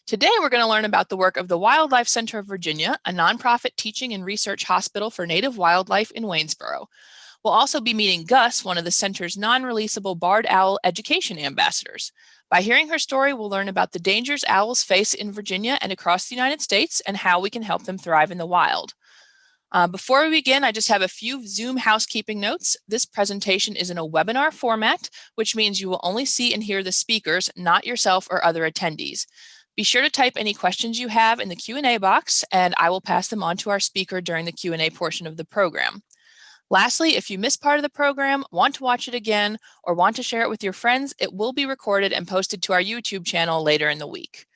Today, we're going to learn about the work of the Wildlife Center of Virginia, a nonprofit teaching and research hospital for native wildlife in Waynesboro. We'll also be meeting Gus, one of the center's non-releasable barred owl education ambassadors. By hearing her story, we'll learn about the dangers owls face in Virginia and across the United States and how we can help them thrive in the wild. Before we begin, I just have a few Zoom housekeeping notes. This presentation is in a webinar format, which means you will only see and hear the speakers, not yourself or other attendees. Be sure to type any questions you have in the Q&A box, and I will pass them on to our speaker during the Q&A portion of the program. Lastly, if you missed part of the program, want to watch it again, or want to share it with your friends, it will be recorded and posted to our YouTube channel later in the week.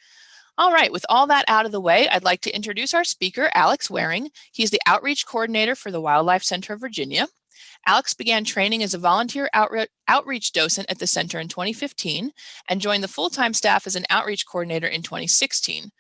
All right, with all that out of the way, I'd like to introduce our speaker, Alex Wehrung. He's the Outreach Coordinator for the Wildlife Center of Virginia. Alex began training as a volunteer outreach docent at the center in 2015 and joined the full-time staff as an outreach coordinator in 2016.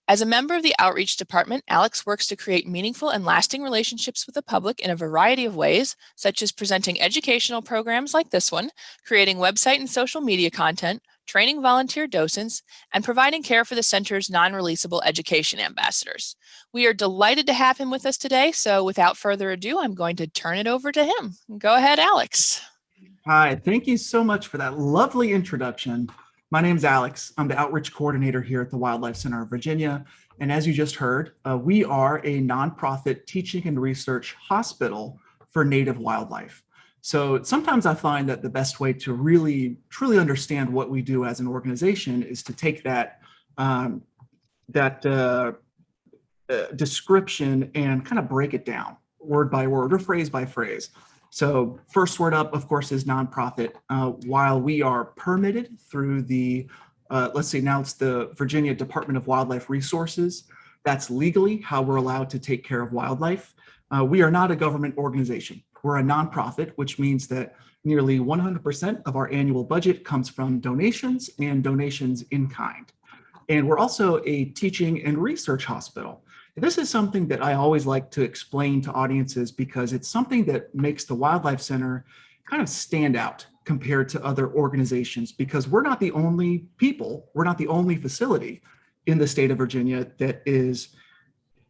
As a member of the outreach department, Alex works to create meaningful and lasting relationships with the public in a variety of ways, such as presenting educational programs like this one, creating website and social media content, training volunteer docents, and providing care for the center's non-releasable education ambassadors. We are delighted to have him with us today, so without further ado, I'm going to turn it over to him. Go ahead, Alex. Hi, thank you so much for that lovely introduction. My name's Alex. I'm the Outreach Coordinator here at the Wildlife Center of Virginia. And as you just heard, we are a nonprofit teaching and research hospital for native wildlife. So sometimes I find that the best way to really, truly understand what we do as an organization is to take that, description and kind of break it down word by word or phrase by phrase. So first word up, of course, is nonprofit. While we are permitted through the, let's say now it's the Virginia Department of Wildlife Resources, that's legally how we're allowed to take care of wildlife. We are not a government organization. We're a nonprofit, which means that nearly 100% of our annual budget comes from donations and donations in kind. And we're also a teaching and research hospital. This is something that I always like to explain to audiences because it's something that makes the Wildlife Center kind of stand out compared to other organizations, because we're not the only people, we're not the only facility in the state of Virginia that is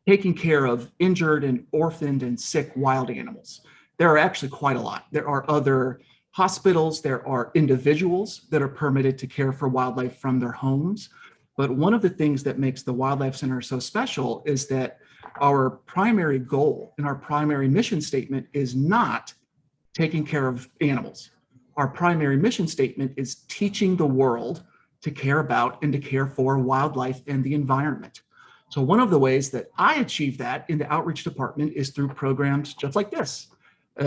taking care of injured and orphaned and sick wild animals. There are actually quite a lot. There are other hospitals, there are individuals that are permitted to care for wildlife from their homes. But one of the things that makes the Wildlife Center so special is that our primary goal and our primary mission statement is not taking care of animals. Our primary mission statement is teaching the world to care about and to care for wildlife and the environment. So one of the ways that I achieve that in the outreach department is through programs just like this.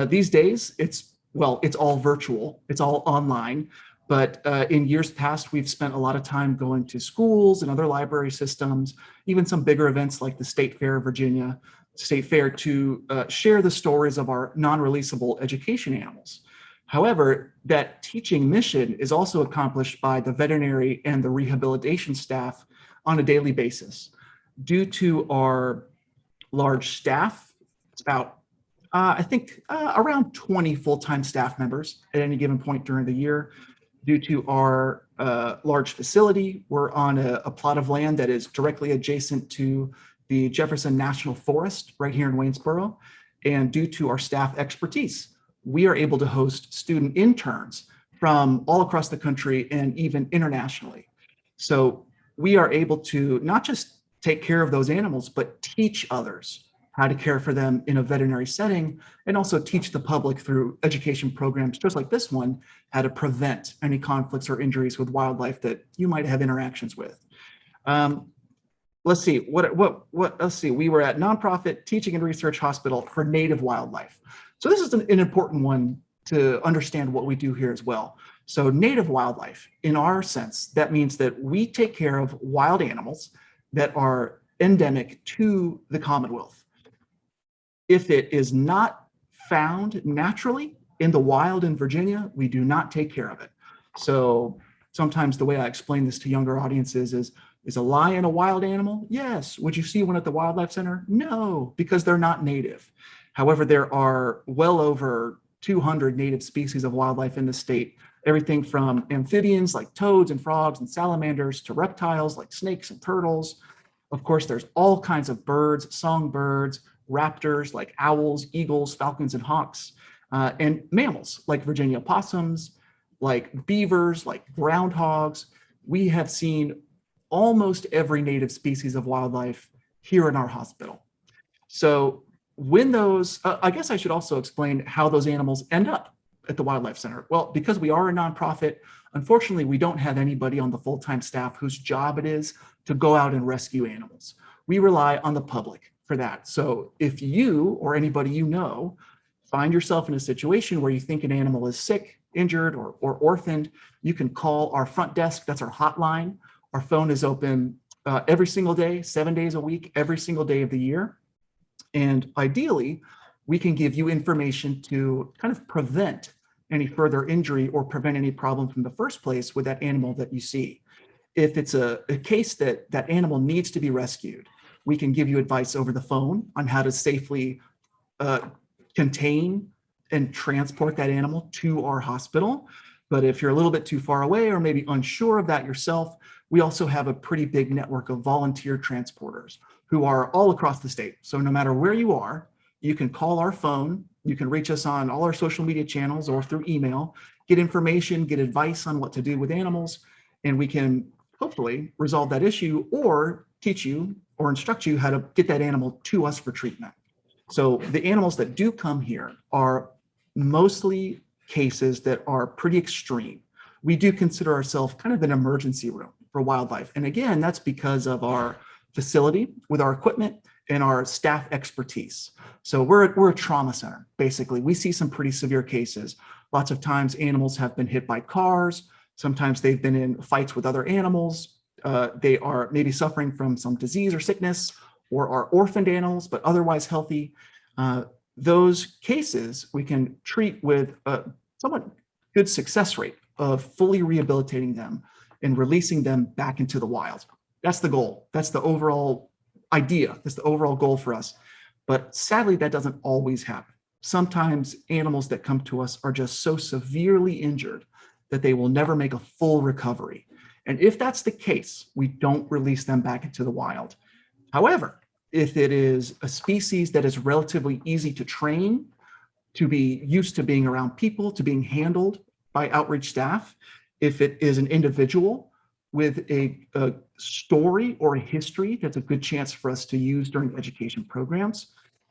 These days, it's all virtual, it's all online. But in years past, we've spent a lot of time going to schools and other library systems, even some bigger events like the State Fair of Virginia, State Fair, to share the stories of our non-releasable education animals. However, that teaching mission is also accomplished by the veterinary and the rehabilitation staff on a daily basis. Due to our large staff, it's about around 20 full-time staff members at any given point during the year. Due to our large facility, we're on a plot of land that is directly adjacent to the Jefferson National Forest right here in Waynesboro. And due to our staff expertise, we are able to host student interns from all across the country and even internationally. So we are able to not just take care of those animals, but teach others how to care for them in a veterinary setting, and also teach the public through education programs just like this one, how to prevent any conflicts or injuries with wildlife that you might have interactions with. Let's see, let's see, we were at nonprofit teaching and research hospital for native wildlife. So this is an important one to understand what we do here as well. So native wildlife, in our sense, that means that we take care of wild animals that are endemic to the Commonwealth. If it is not found naturally in the wild in Virginia, we do not take care of it. So sometimes the way I explain this to younger audiences is a lion a wild animal? Yes. Would you see one at the Wildlife Center? No, because they're not native. However, there are well over 200 native species of wildlife in the state everything from amphibians like toads and frogs and salamanders to reptiles like snakes and turtles. Of course, there's all kinds of birds, songbirds, raptors like owls, eagles, falcons, and hawks, and mammals like Virginia opossums, like beavers, like groundhogs. We have seen almost every native species of wildlife here in our hospital. So when those, I guess I should also explain how those animals end up at the Wildlife Center. Well, because we are a nonprofit, unfortunately, we don't have anybody on the full-time staff whose job it is to go out and rescue animals. We rely on the public for that. So if you or anybody you know find yourself in a situation where you think an animal is sick, injured, or orphaned, you can call our front desk. That's our hotline. Our phone is open every single day, 7 days a week, every single day of the year. And ideally, we can give you information to kind of prevent any further injury or prevent any problem from the first place with that animal that you see. If it's a case that that animal needs to be rescued, we can give you advice over the phone on how to safely contain and transport that animal to our hospital. But if you're a little bit too far away or maybe unsure of that yourself, we also have a pretty big network of volunteer transporters who are all across the state. So no matter where you are, you can call our phone, you can reach us on all our social media channels or through email, get information, get advice on what to do with animals, and we can hopefully resolve that issue or teach you or instruct you how to get that animal to us for treatment. So the animals that do come here are mostly cases that are pretty extreme. We do consider ourselves kind of an emergency room for wildlife. And again, that's because of our facility with our equipment and our staff expertise. So we're a trauma center, basically. We see some pretty severe cases. Lots of times animals have been hit by cars. Sometimes they've been in fights with other animals. They are maybe suffering from some disease or sickness, or are orphaned animals, but otherwise healthy. Those cases we can treat with a somewhat good success rate of fully rehabilitating them and releasing them back into the wild. That's the goal. That's the overall idea. That's the overall goal for us. But sadly, that doesn't always happen. Sometimes animals that come to us are just so severely injured that they will never make a full recovery. And if that's the case, we don't release them back into the wild. However, if it is a species that is relatively easy to train, to be used to being around people, to being handled by outreach staff, if it is an individual with a story or a history that's a good chance for us to use during education programs,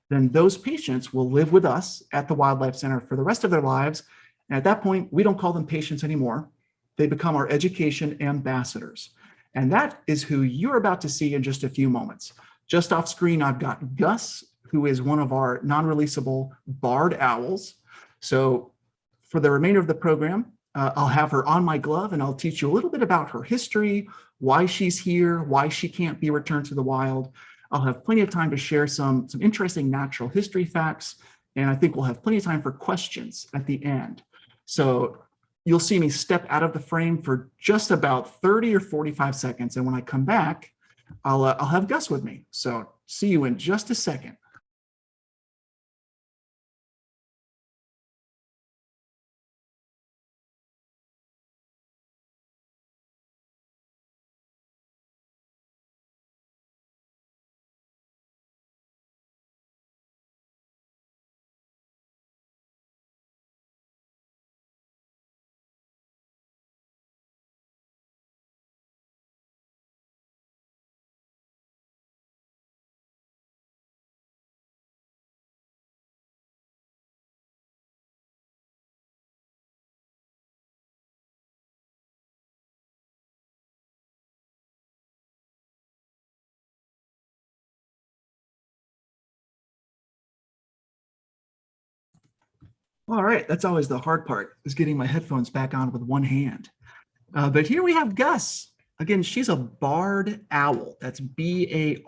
then those patients will live with us at the Wildlife Center for the rest of their lives. And at that point, we don't call them patients anymore. They become our education ambassadors. And that is who you're about to see in just a few moments. Just off screen, I've got Gus, who is one of our non-releasable barred owls. So for the remainder of the program, I'll have her on my glove and I'll teach you a little bit about her history, why she's here, why she can't be returned to the wild. I'll have plenty of time to share some interesting natural history facts, and I think we'll have plenty of time for questions at the end. So you'll see me step out of the frame for just about 30 or 45 seconds, and when I come back, I'll have Gus with me. So see you in just a second. All right, that's always the hard part, is getting my headphones back on with one hand. But here we have Gus. Again, she's a barred owl. That's B-A-R-R-E-D.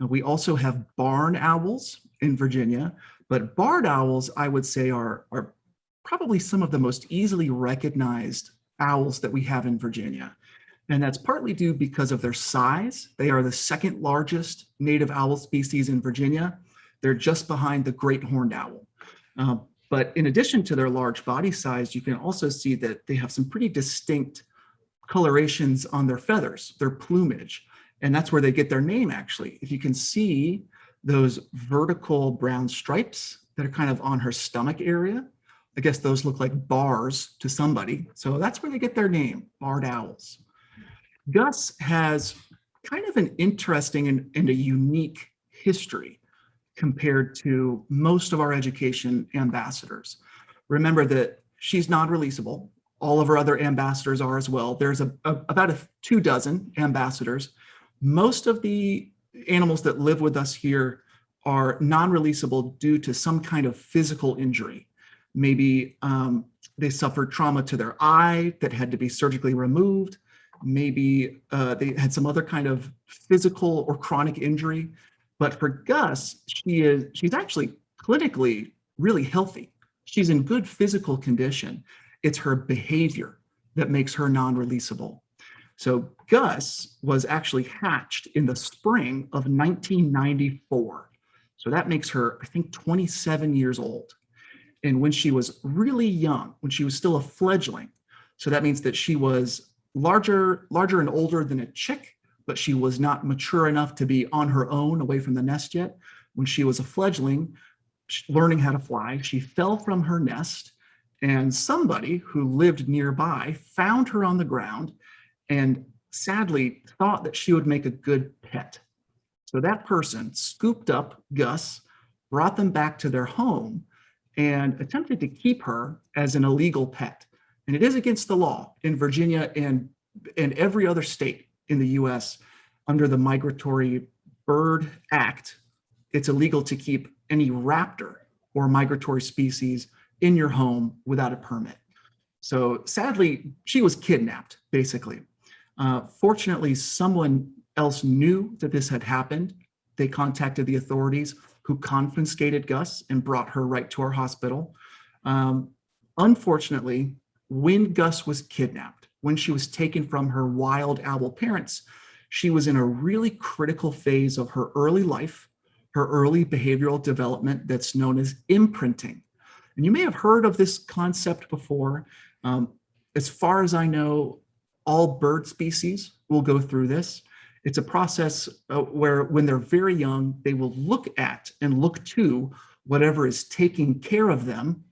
We also have barn owls in Virginia, but barred owls, I would say, are probably some of the most easily recognized owls that we have in Virginia. And that's partly due because of their size. They are the second largest native owl species in Virginia. They're just behind the great horned owl. But in addition to their large body size, you can also see that they have some pretty distinct colorations on their feathers, their plumage. And that's where they get their name, actually. If you can see those vertical brown stripes that are kind of on her stomach area, I guess those look like bars to somebody. So that's where they get their name, barred owls. Gus has kind of an interesting and a unique history compared to most of our education ambassadors. Remember that she's non-releasable. All of our other ambassadors are as well. There's about 24 ambassadors. Most of the animals that live with us here are non-releasable due to some kind of physical injury. Maybe they suffered trauma to their eye that had to be surgically removed. Maybe they had some other kind of physical or chronic injury. But for Gus, she's actually clinically really healthy. She's in good physical condition. It's her behavior that makes her non-releasable. So Gus was actually hatched in the spring of 1994. So that makes her, I think, 27 years old. And when she was really young, when she was still a fledgling, so that means that she was larger and older than a chick, but she was not mature enough to be on her own away from the nest yet. When she was a fledgling, learning how to fly, she fell from her nest, and somebody who lived nearby found her on the ground and sadly thought that she would make a good pet. So that person scooped up Gus, brought them back to their home, and attempted to keep her as an illegal pet. And it is against the law in Virginia and every other state in the US under the Migratory Bird Act. It's illegal to keep any raptor or migratory species in your home without a permit. So sadly, she was kidnapped, basically. Fortunately, someone else knew that this had happened. They contacted the authorities, who confiscated Gus and brought her right to our hospital. Unfortunately, when Gus was kidnapped, when she was taken from her wild owl parents, she was in a really critical phase of her early life, her early behavioral development that's known as imprinting. And you may have heard of this concept before. As far as I know, all bird species will go through this. It's a process where when they're very young, they will look at and look to whatever is taking care of them,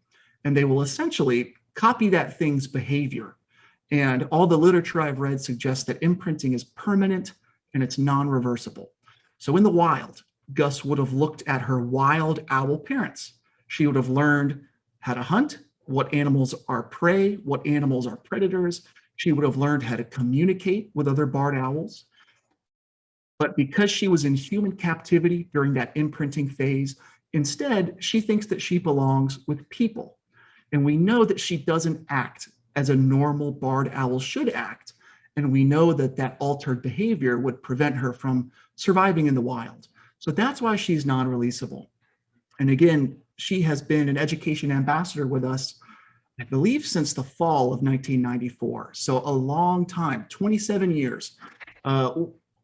and they will essentially copy that thing's behavior. And all the literature I've read suggests that imprinting is permanent and it's non-reversible. So in the wild, Gus would have looked at her wild owl parents. She would have learned how to hunt, what animals are prey, what animals are predators. She would have learned how to communicate with other barred owls. But because she was in human captivity during that imprinting phase, instead, she thinks that she belongs with people. And we know that she doesn't act as a normal barred owl should act. And we know that that altered behavior would prevent her from surviving in the wild. So that's why she's non-releasable. And again, she has been an education ambassador with us, I believe, since the fall of 1994. So a long time, 27 years.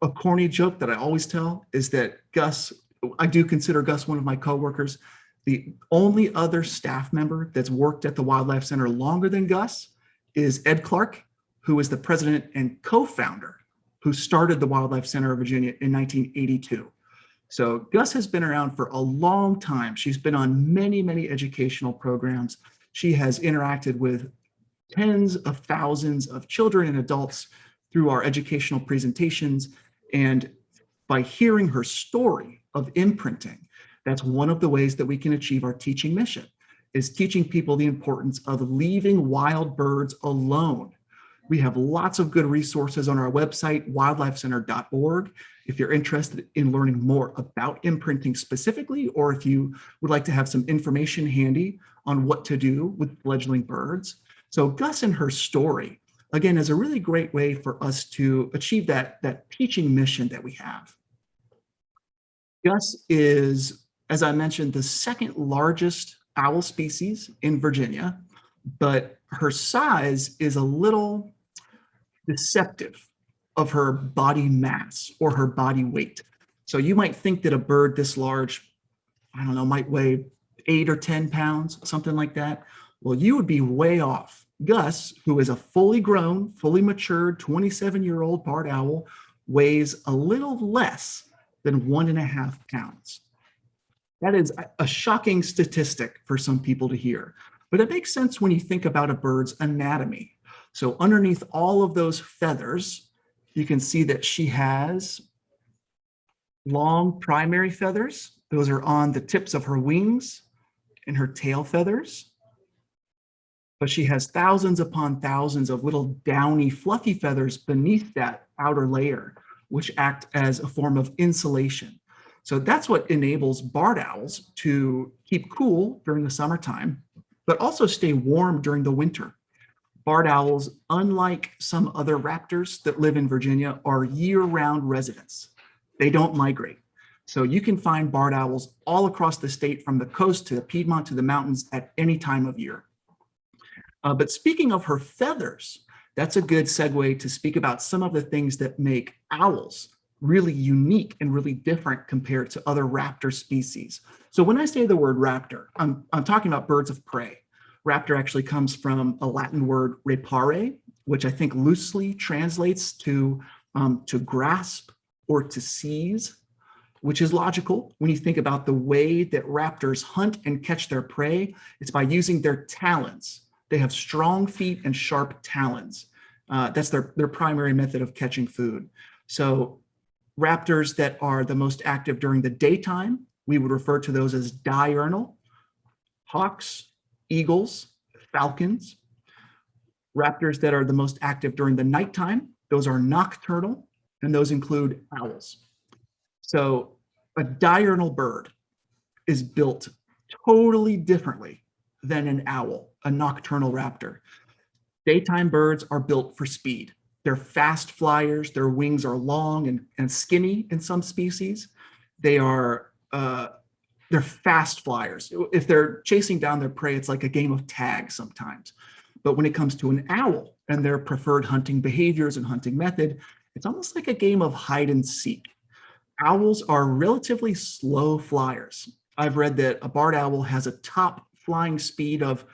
A corny joke that I always tell is that Gus, I do consider Gus one of my coworkers. The only other staff member that's worked at the Wildlife Center longer than Gus is Ed Clark, who is the president and co-founder, who started the Wildlife Center of Virginia in 1982. So Gus has been around for a long time. She's been on many, many educational programs. She has interacted with tens of thousands of children and adults through our educational presentations. And by hearing her story of imprinting, that's one of the ways that we can achieve our teaching mission, is teaching people the importance of leaving wild birds alone. We have lots of good resources on our website, wildlifecenter.org. If you're interested in learning more about imprinting specifically, or if you would like to have some information handy on what to do with fledgling birds. So Gus and her story, again, is a really great way for us to achieve that teaching mission that we have. Gus is, as I mentioned, the second largest owl species in Virginia, but her size is a little deceptive of her body mass or her body weight. So you might think that a bird this large, I don't know, might weigh 8 or 10 pounds, something like that. Well, you would be way off. Gus, who is a fully grown, fully matured 27-year-old barred owl, weighs a little less than 1.5 pounds. That is a shocking statistic for some people to hear, but it makes sense when you think about a bird's anatomy. So underneath all of those feathers, you can see that she has long primary feathers. Those are on the tips of her wings and her tail feathers. But she has thousands upon thousands of little downy, fluffy feathers beneath that outer layer, which act as a form of insulation. So that's what enables barred owls to keep cool during the summertime, but also stay warm during the winter. Barred owls, unlike some other raptors that live in Virginia, are year-round residents. They don't migrate. So you can find barred owls all across the state, from the coast to the Piedmont to the mountains, at any time of year. But speaking of her feathers, that's a good segue to speak about some of the things that make owls really unique and really different compared to other raptor species. So when I say the word raptor, I'm talking about birds of prey. Raptor actually comes from a Latin word rapare, which I think loosely translates to grasp or to seize, which is logical when you think about the way that raptors hunt and catch their prey. It's by using their talons. They have strong feet and sharp talons. That's their primary method of catching food. So raptors that are the most active during the daytime, we would refer to those as diurnal. Hawks, eagles, falcons. Raptors that are the most active during the nighttime, those are nocturnal, and those include owls. So a diurnal bird is built totally differently than an owl, a nocturnal raptor. Daytime birds are built for speed. They're fast flyers. Their wings are long and skinny in some species. They're fast flyers. If they're chasing down their prey, it's like a game of tag sometimes. But when it comes to an owl and their preferred hunting behaviors and hunting method, it's almost like a game of hide and seek. Owls are relatively slow flyers. I've read that a barred owl has a top flying speed of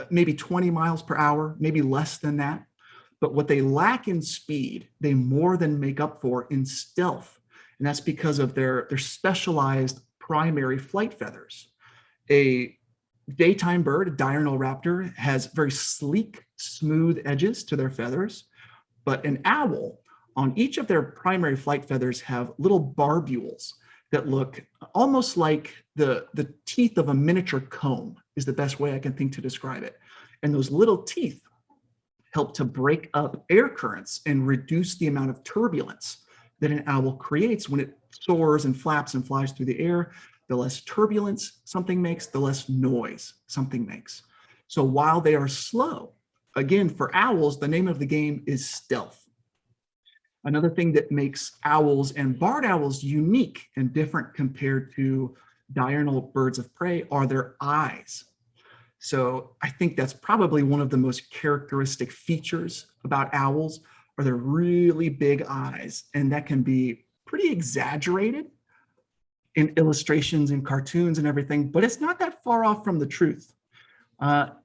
maybe 20 miles per hour, maybe less than that. But what they lack in speed, they more than make up for in stealth. And that's because of their specialized primary flight feathers. A daytime bird, a diurnal raptor, has very sleek, smooth edges to their feathers. But an owl, on each of their primary flight feathers, have little barbules that look almost like the teeth of a miniature comb, is the best way I can think to describe it. And those little teeth help to break up air currents and reduce the amount of turbulence that an owl creates when it soars and flaps and flies through the air. The less turbulence something makes, the less noise something makes. So while they are slow, again, for owls, the name of the game is stealth. Another thing that makes owls and barred owls unique and different compared to diurnal birds of prey are their eyes. So I think that's probably one of the most characteristic features about owls, are their really big eyes. And that can be pretty exaggerated in illustrations and cartoons and everything, but it's not that far off from the truth.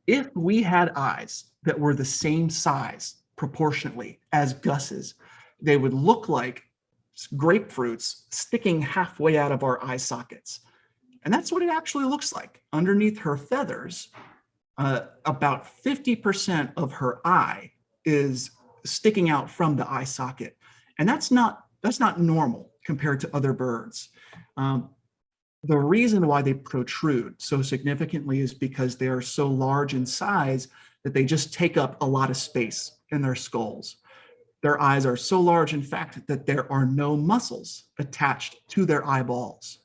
If we had eyes that were the same size proportionately as Gus's, they would look like grapefruits sticking halfway out of our eye sockets. And that's what it actually looks like. Underneath her feathers, about 50% of her eye is sticking out from the eye socket. And that's not normal compared to other birds. The reason why they protrude so significantly is because they are so large in size that they just take up a lot of space in their skulls. Their eyes are so large, in fact, that there are no muscles attached to their eyeballs.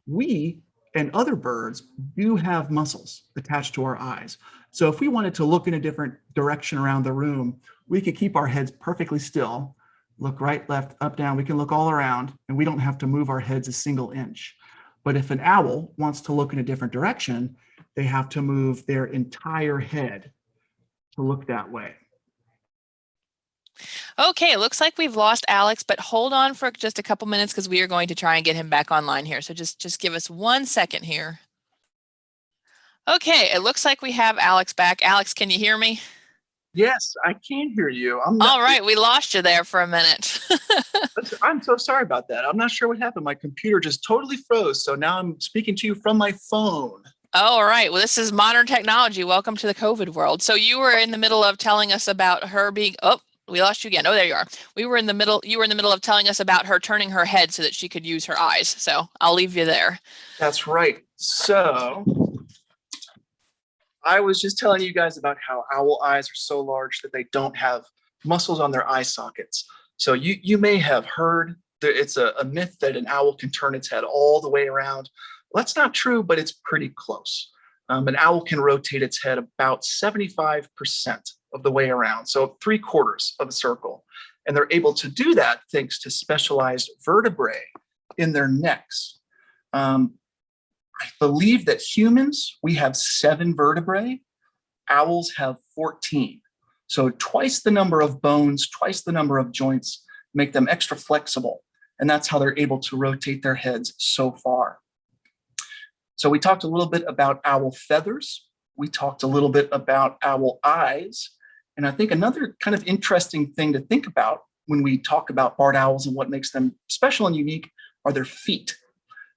We and other birds do have muscles attached to our eyes. So if we wanted to look in a different direction around the room, we could keep our heads perfectly still, look right, left, up, down. We can look all around, and we don't have to move our heads a single inch. But if an owl wants to look in a different direction, they have to move their entire head to look that way. Okay, it looks like we've lost Alex, but hold on for just a couple minutes because we are going to try and get him back online here. So just give us 1 second here. Okay, it looks like we have Alex back. Alex, can you hear me? Yes, I can hear you. I'm not. All right, we lost you there for a minute. I'm so sorry about that. I'm not sure what happened. My computer just totally froze. So now I'm speaking to you from my phone. All right, well, this is modern technology. Welcome to the COVID world. So you were in the middle of telling us about her being, oh, we lost you again. Oh, there you are. You were in the middle of telling us about her turning her head so that she could use her eyes. So I'll leave you there. That's right. So I was just telling you guys about how owl eyes are so large that they don't have muscles on their eye sockets. So you may have heard that it's a myth that an owl can turn its head all the way around. Well, that's not true, but it's pretty close. An owl can rotate its head about 75% of the way around, so 3/4 of a circle. And they're able to do that thanks to specialized vertebrae in their necks. I believe that humans, we have 7 vertebrae. Owls have 14. So twice the number of bones, twice the number of joints make them extra flexible. And that's how they're able to rotate their heads so far. So we talked a little bit about owl feathers. We talked a little bit about owl eyes. And I think another kind of interesting thing to think about when we talk about barred owls and what makes them special and unique are their feet.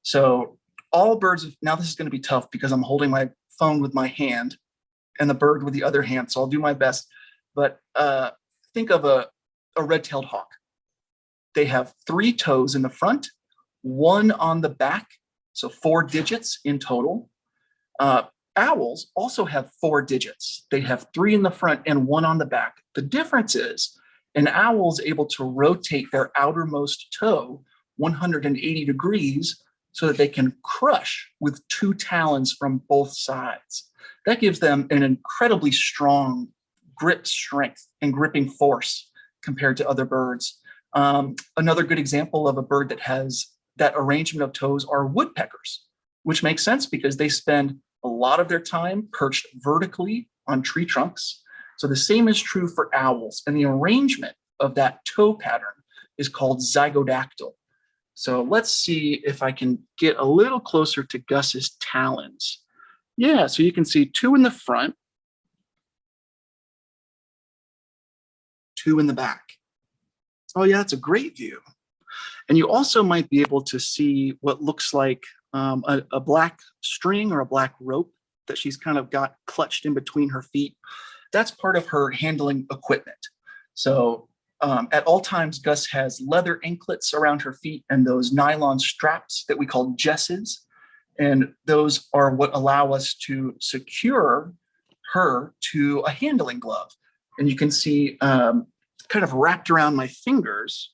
So all birds, now this is going to be tough because I'm holding my phone with my hand and the bird with the other hand, so I'll do my best. But think of a red-tailed hawk. They have 3 toes in the front, 1 on the back, so 4 digits in total. Owls also have 4 digits. They have 3 in the front and 1 on the back. The difference is an owl is able to rotate their outermost toe 180 degrees so that they can crush with 2 talons from both sides. That gives them an incredibly strong grip strength and gripping force compared to other birds. Another good example of a bird that has that arrangement of toes are woodpeckers, which makes sense because they spend a lot of their time perched vertically on tree trunks. So the same is true for owls, and the arrangement of that toe pattern is called zygodactyl. So let's see if I can get a little closer to Gus's talons. Yeah, so you can see 2 in the front, 2 in the back. Oh yeah, that's a great view. And you also might be able to see what looks like a black string or a black rope that she's kind of got clutched in between her feet. That's part of her handling equipment. So at all times, Gus has leather anklets around her feet and those nylon straps that we call jesses. And those are what allow us to secure her to a handling glove. And you can see kind of wrapped around my fingers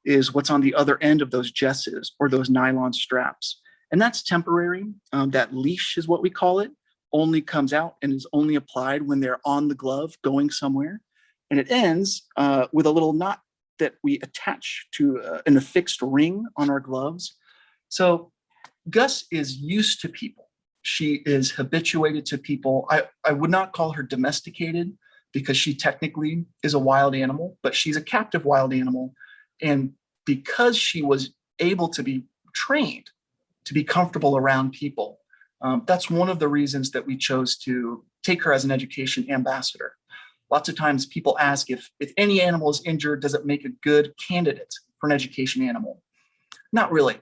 is what's on the other end of those jesses or those nylon straps. And that's temporary. That leash is what we call it, only comes out and is only applied when they're on the glove going somewhere. And it ends with a little knot that we attach to an affixed ring on our gloves. So Gus is used to people. She is habituated to people. I would not call her domesticated because she technically is a wild animal, but she's a captive wild animal. And because she was able to be trained to be comfortable around people, that's one of the reasons that we chose to take her as an education ambassador. Lots of times people ask if any animal is injured, does it make a good candidate for an education animal? Not really.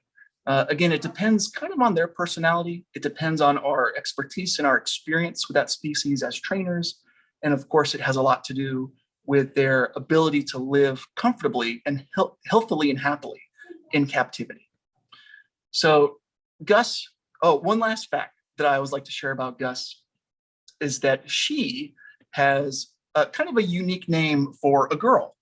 Again, it depends kind of on their personality. It depends on our expertise and our experience with that species as trainers. And of course, it has a lot to do with their ability to live comfortably and healthily and happily in captivity. So Gus, one last fact that I always like to share about Gus is that she has kind of a unique name for a girl.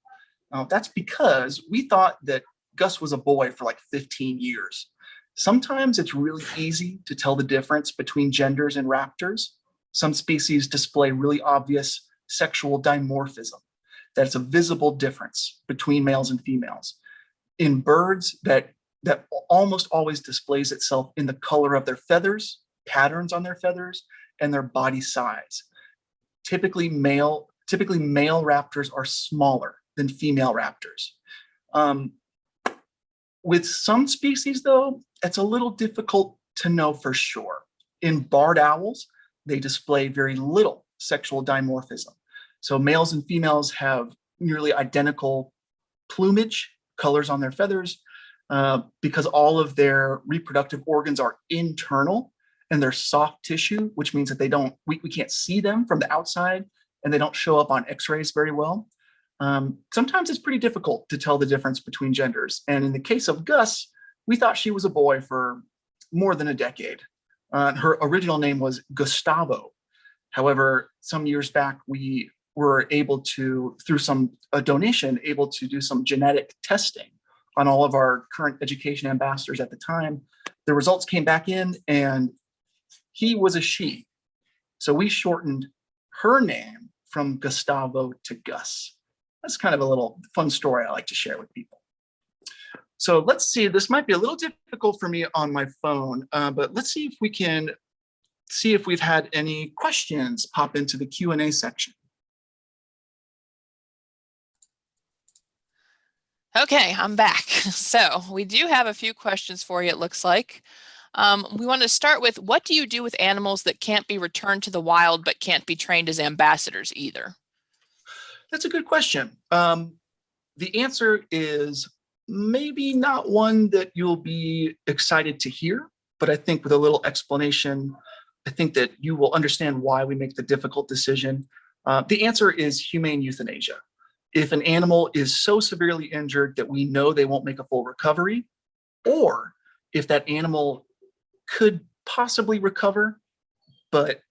That's because we thought that Gus was a boy for like 15 years. Sometimes it's really easy to tell the difference between genders in raptors. Some species display really obvious sexual dimorphism. That's a visible difference between males and females. In birds, that almost always displays itself in the color of their feathers, patterns on their feathers, and their body size. Typically male raptors are smaller than female raptors. With some species, though, it's a little difficult to know for sure. In barred owls, they display very little sexual dimorphism. So males and females have nearly identical plumage, colors on their feathers, because all of their reproductive organs are internal and they're soft tissue, which means that we can't see them from the outside and they don't show up on x-rays very well. Sometimes it's pretty difficult to tell the difference between genders. And in the case of Gus, we thought she was a boy for more than a decade. Her original name was Gustavo. However, some years back, we were able to, through a donation, able to do some genetic testing on all of our current education ambassadors at the time. The results came back in and he was a she. So we shortened her name from Gustavo to Gus. That's kind of a little fun story I like to share with people. So let's see, this might be a little difficult for me on my phone, but let's see if we can see if we've had any questions pop into the Q&A section. Okay, I'm back. So we do have a few questions for you, it looks like. We want to start with, what do you do with animals that can't be returned to the wild but can't be trained as ambassadors either? That's a good question. The answer is maybe not one that you'll be excited to hear, but I think with a little explanation, I think that you will understand why we make the difficult decision. The answer is humane euthanasia. If an animal is so severely injured that we know they won't make a full recovery, or if that animal could possibly recover, but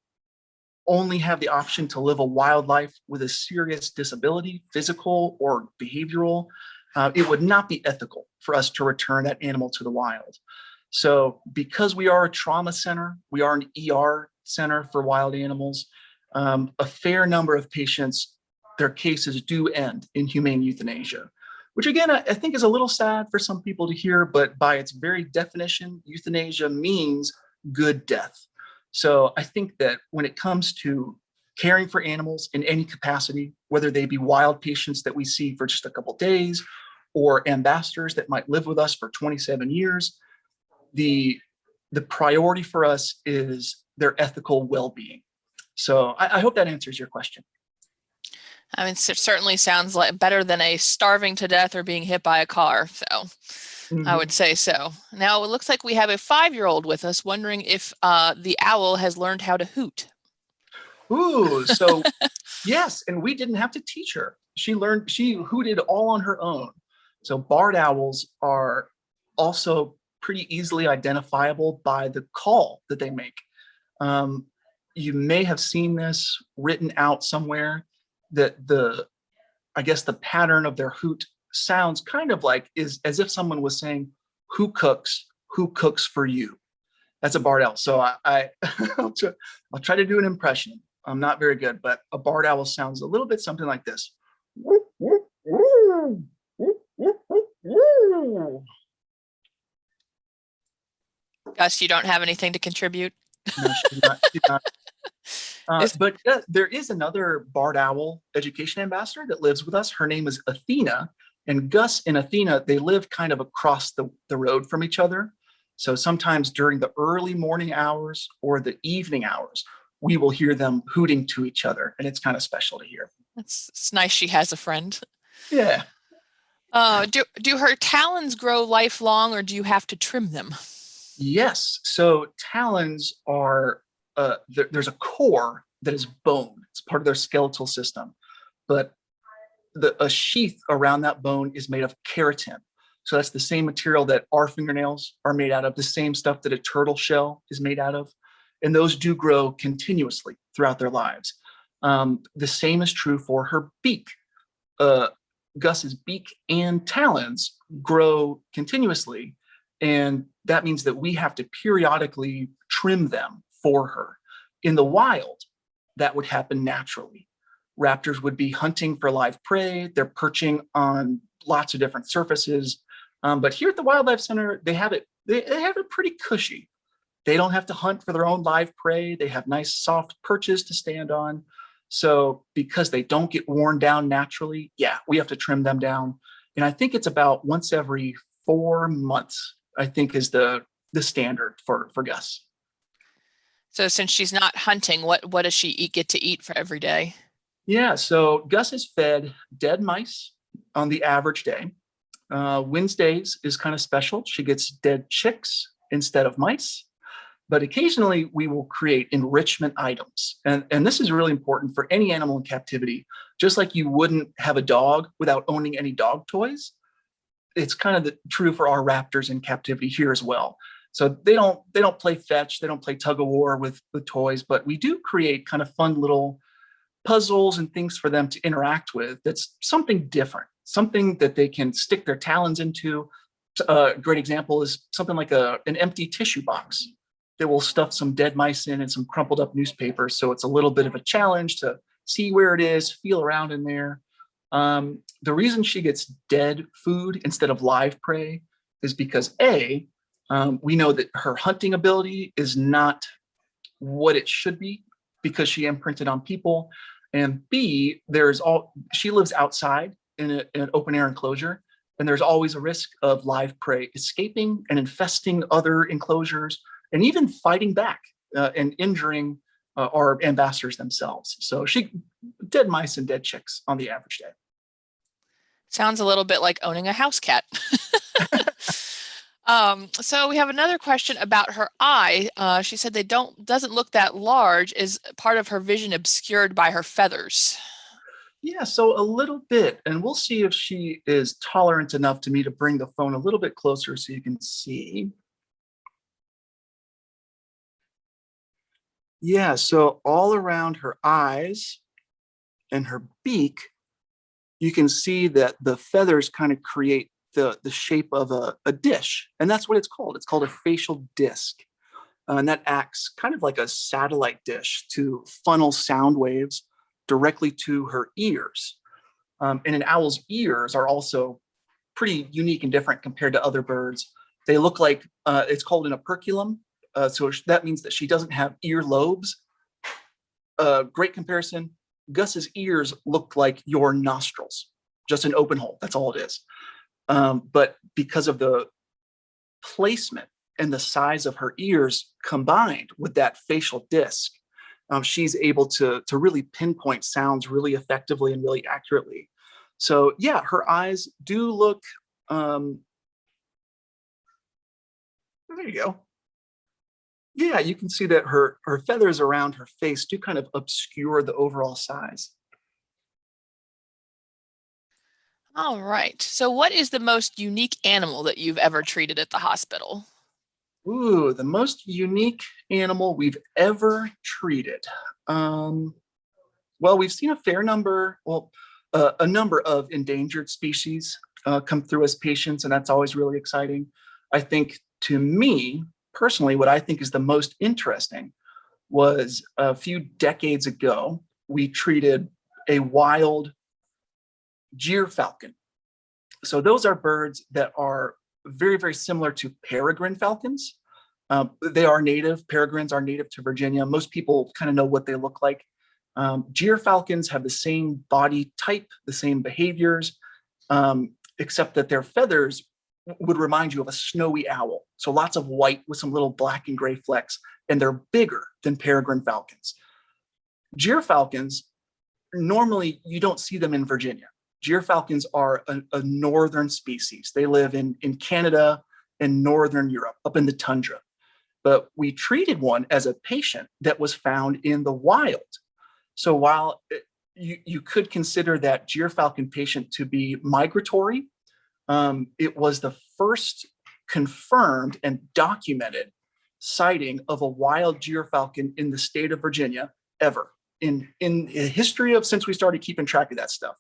only have the option to live a wild life with a serious disability, physical or behavioral, it would not be ethical for us to return that animal to the wild. So because we are a trauma center, we are an ER center for wild animals, a fair number of patients, their cases do end in humane euthanasia, which again, I think is a little sad for some people to hear, but by its very definition, euthanasia means good death. So I think that when it comes to caring for animals in any capacity, whether they be wild patients that we see for just a couple of days or ambassadors that might live with us for 27 years, the priority for us is their ethical well-being. So I hope that answers your question. I mean, it certainly sounds like better than a starving to death or being hit by a car. So I would say so. Now it looks like we have a 5-year-old with us wondering if the owl has learned how to hoot. Ooh, so yes, and we didn't have to teach her. She hooted all on her own. So barred owls are also pretty easily identifiable by the call that they make. You may have seen this written out somewhere, that I guess the pattern of their hoot sounds kind of like is as if someone was saying, who cooks for you? That's a barred owl. So I'll try to do an impression. I'm not very good, but a barred owl sounds a little bit something like this. Gus, you don't have anything to contribute? No, she's not. But there is another barred owl education ambassador that lives with us. Her name is Athena, and Gus and Athena, they live kind of across the road from each other. So sometimes during the early morning hours or the evening hours, we will hear them hooting to each other, and it's kind of special to hear. It's nice she has a friend. Yeah. Do her talons grow lifelong, or do you have to trim them? Yes. So talons are, there's a core that is bone. It's part of their skeletal system. But a sheath around that bone is made of keratin. So that's the same material that our fingernails are made out of, the same stuff that a turtle shell is made out of. And those do grow continuously throughout their lives. The same is true for her beak. Gus's beak and talons grow continuously. And that means that we have to periodically trim them for her. In the wild, that would happen naturally. Raptors would be hunting for live prey. They're perching on lots of different surfaces. But here at the Wildlife Center, they have it pretty cushy. They don't have to hunt for their own live prey. They have nice soft perches to stand on. So because they don't get worn down naturally, yeah, we have to trim them down. And I think it's about once every 4 months, I think is the standard for Gus. So since she's not hunting, what does she get to eat for every day? Yeah, so Gus is fed dead mice on the average day. Wednesdays is kind of special. She gets dead chicks instead of mice. But occasionally we will create enrichment items. And this is really important for any animal in captivity. Just like you wouldn't have a dog without owning any dog toys, it's kind of true for our raptors in captivity here as well. So they don't play fetch, they don't play tug of war with toys, but we do create kind of fun little puzzles and things for them to interact with. That's something different, something that they can stick their talons into. A great example is something like an empty tissue box that will stuff some dead mice in and some crumpled up newspaper. So it's a little bit of a challenge to see where it is, feel around in there. The reason she gets dead food instead of live prey is because we know that her hunting ability is not what it should be because she imprinted on people, and B, she lives outside in an open air enclosure, and there's always a risk of live prey escaping and infesting other enclosures, and even fighting back and injuring our ambassadors themselves. So dead mice and dead chicks on the average day. Sounds a little bit like owning a house cat. So we have another question about her eye. She said doesn't look that large. Is part of her vision obscured by her feathers? Yeah, so a little bit, and we'll see if she is tolerant enough to me to bring the phone a little bit closer so you can see. Yeah, so all around her eyes and her beak, you can see that the feathers kind of create the shape of a dish, and that's what it's called. It's called a facial disc, and that acts kind of like a satellite dish to funnel sound waves directly to her ears. And an owl's ears are also pretty unique and different compared to other birds. They look like it's called an operculum, so that means that she doesn't have ear lobes. Great comparison. Gus's ears look like your nostrils, just an open hole. That's all it is. But because of the placement and the size of her ears combined with that facial disc, she's able to really pinpoint sounds really effectively and really accurately. So yeah, her eyes do look, there you go. Yeah, you can see that her feathers around her face do kind of obscure the overall size. All right. So what is the most unique animal that you've ever treated at the hospital? Ooh, the most unique animal we've ever treated. Well, we've seen a number of endangered species come through as patients, and that's always really exciting. I think to me, personally, what I think is the most interesting was a few decades ago, we treated a wild gyrfalcon. So those are birds that are very, very similar to peregrine falcons. They are native. Peregrines are native to Virginia. Most people kind of know what they look like. Gyrfalcons have the same body type, the same behaviors, except that their feathers would remind you of a snowy owl. So lots of white with some little black and gray flecks, and they're bigger than peregrine falcons. Gyrfalcons, normally you don't see them in Virginia. Gyrfalcons are a northern species. They live in Canada and northern Europe, up in the tundra. But we treated one as a patient that was found in the wild. So while you could consider that gyrfalcon patient to be migratory, it was the first confirmed and documented sighting of a wild gyrfalcon in the state of Virginia ever in the history of since we started keeping track of that stuff.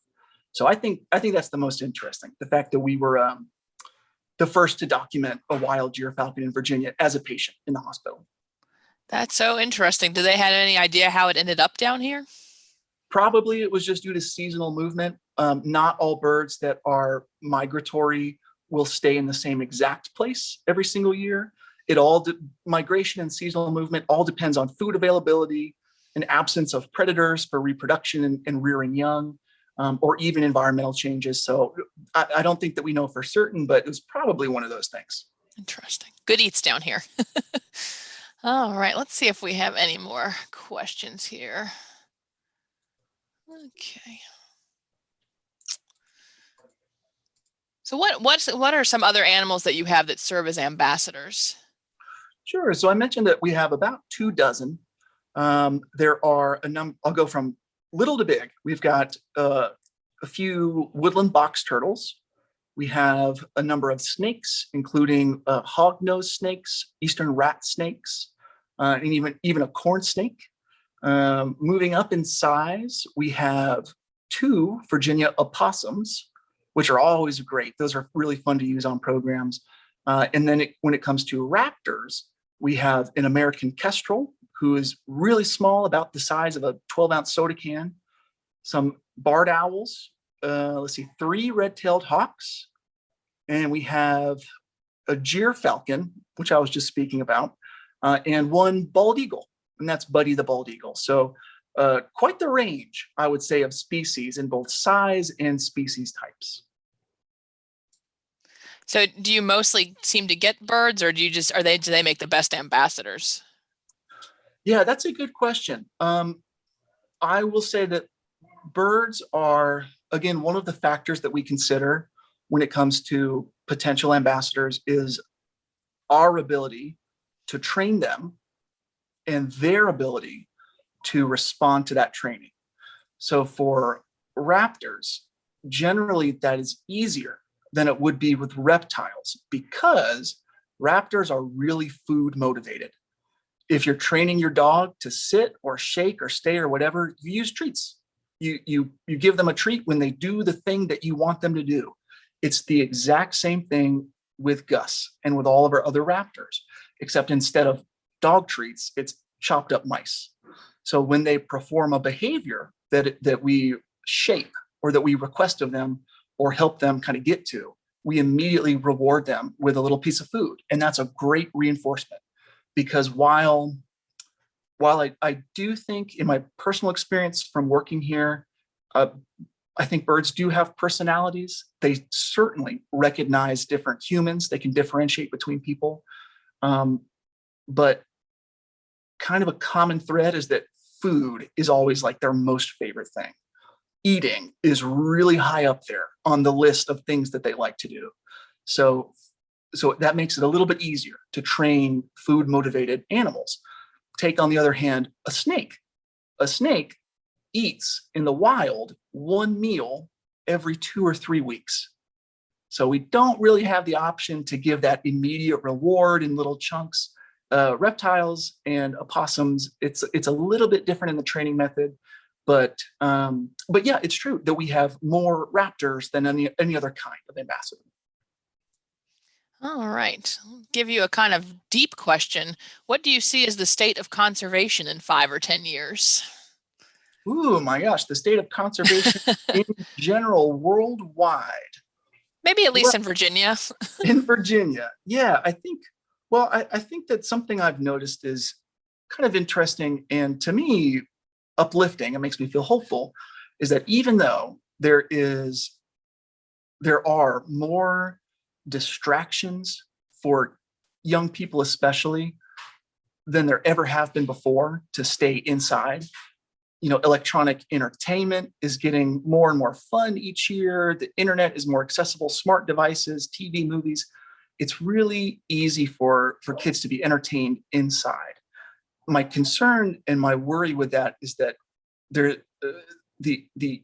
So I think that's the most interesting, the fact that we were the first to document a wild gyrfalcon in Virginia as a patient in the hospital. That's so interesting. Do they have any idea how it ended up down here? Probably it was just due to seasonal movement. Not all birds that are migratory will stay in the same exact place every single year. Migration and seasonal movement all depends on food availability and absence of predators for reproduction and rearing young, or even environmental changes. So I don't think that we know for certain, but it was probably one of those things. Interesting. Good eats down here. All right, let's see if we have any more questions here. Okay. So what are some other animals that you have that serve as ambassadors? Sure. So I mentioned that we have about 24. There are a number, I'll go from little to big. We've got a few woodland box turtles. We have a number of snakes, including hognose snakes, eastern rat snakes, and even a corn snake. Moving up in size, we have two Virginia opossums, which are always great. Those are really fun to use on programs. And then when it comes to raptors, we have an American kestrel, who is really small, about the size of a 12-ounce soda can. Some barred owls, let's see, three red-tailed hawks, and we have a gyrfalcon, which I was just speaking about, and one bald eagle, and that's Buddy the bald eagle. So quite the range, I would say, of species in both size and species types. So do you mostly seem to get birds, or do they make the best ambassadors? Yeah, that's a good question. I will say that birds are, again, one of the factors that we consider when it comes to potential ambassadors is our ability to train them and their ability to respond to that training. So for raptors, generally that is easier than it would be with reptiles, because raptors are really food motivated. If you're training your dog to sit or shake or stay or whatever, you use treats. You give them a treat when they do the thing that you want them to do. It's the exact same thing with Gus and with all of our other raptors, except instead of dog treats, it's chopped up mice. So when they perform a behavior that we shape or that we request of them or help them kind of get to, we immediately reward them with a little piece of food. And that's a great reinforcement, because while I do think, in my personal experience from working here, I think birds do have personalities. They certainly recognize different humans. They can differentiate between people. But kind of a common thread is that food is always like their most favorite thing. Eating is really high up there on the list of things that they like to do. So that makes it a little bit easier to train food motivated animals. Take, on the other hand, a snake. A snake eats in the wild one meal every 2 or 3 weeks. So we don't really have the option to give that immediate reward in little chunks. Reptiles and opossums, it's a little bit different in the training method, but yeah, it's true that we have more raptors than any other kind of ambassador. All right, I'll give you a kind of deep question. What do you see as the state of conservation in 5 or 10 years? Ooh, my gosh, the state of conservation in general worldwide. Maybe at Well, least in Virginia. in Virginia, yeah, I think that something I've noticed is kind of interesting and, to me, uplifting. It makes me feel hopeful, is that even though there are more distractions for young people, especially, than there ever have been before to stay inside. Electronic entertainment is getting more and more fun each year. The internet is more accessible, smart devices, TV, movies. It's really easy for kids to be entertained inside. My concern and my worry with that is that the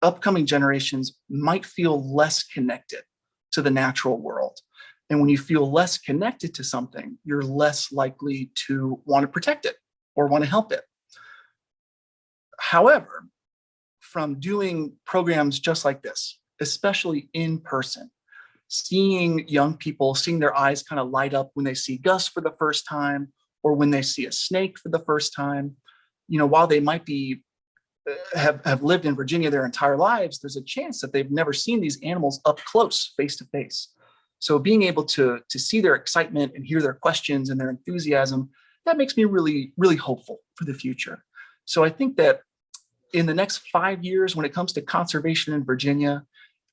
upcoming generations might feel less connected to the natural world. And when you feel less connected to something, you're less likely to want to protect it or want to help it. However, from doing programs just like this, especially in person, seeing young people, seeing their eyes kind of light up when they see Gus for the first time, or when they see a snake for the first time, while they might be have lived in Virginia their entire lives, there's a chance that they've never seen these animals up close, face to face. So being able to see their excitement and hear their questions and their enthusiasm, that makes me really, really hopeful for the future. So I think that in the next 5 years, when it comes to conservation in Virginia,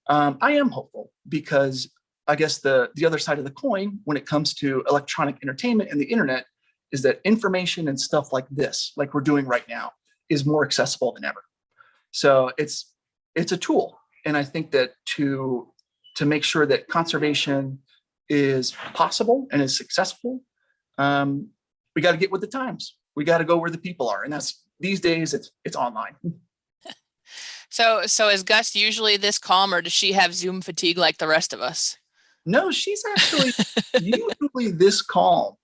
I am hopeful, because I guess the other side of the coin when it comes to electronic entertainment and the internet is that information and stuff like this, like we're doing right now, is more accessible than ever. So it's a tool. And I think that to make sure that conservation is possible and is successful, we got to get with the times. We got to go where the people are. And that's these days it's online. So is Gus usually this calm, or does she have Zoom fatigue like the rest of us? No, she's actually usually this calm.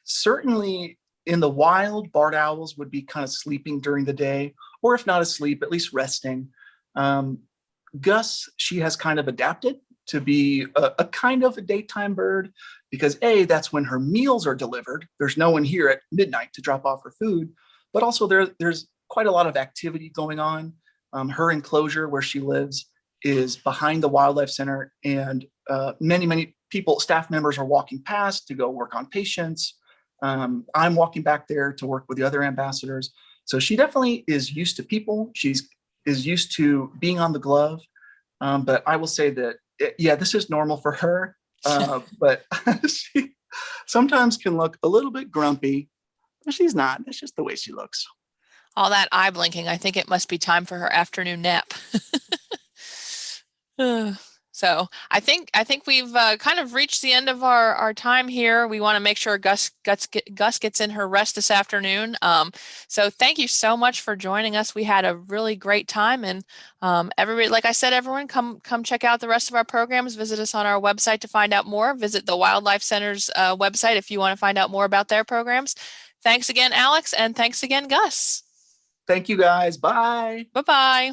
Certainly in the wild, barred owls would be kind of sleeping during the day, or if not asleep, at least resting. Gus, she has kind of adapted to be a kind of a daytime bird because that's when her meals are delivered. There's no one here at midnight to drop off her food, but also there's quite a lot of activity going on. Her enclosure where she lives is behind the wildlife center, and many people, staff members, are walking past to go work on patients. I'm walking back there to work with the other ambassadors. So she definitely is used to people. She's is used to being on the glove. But I will say that, this is normal for her. But she sometimes can look a little bit grumpy, but she's not. It's just the way she looks. All that eye blinking, I think it must be time for her afternoon nap. So I think we've kind of reached the end of our time here. We want to make sure Gus gets in her rest this afternoon. So thank you so much for joining us. We had a really great time, and everybody, like I said, everyone come check out the rest of our programs. Visit us on our website to find out more. Visit the Wildlife Center's website if you want to find out more about their programs. Thanks again, Alex, and thanks again, Gus. Thank you, guys. Bye. Bye-bye.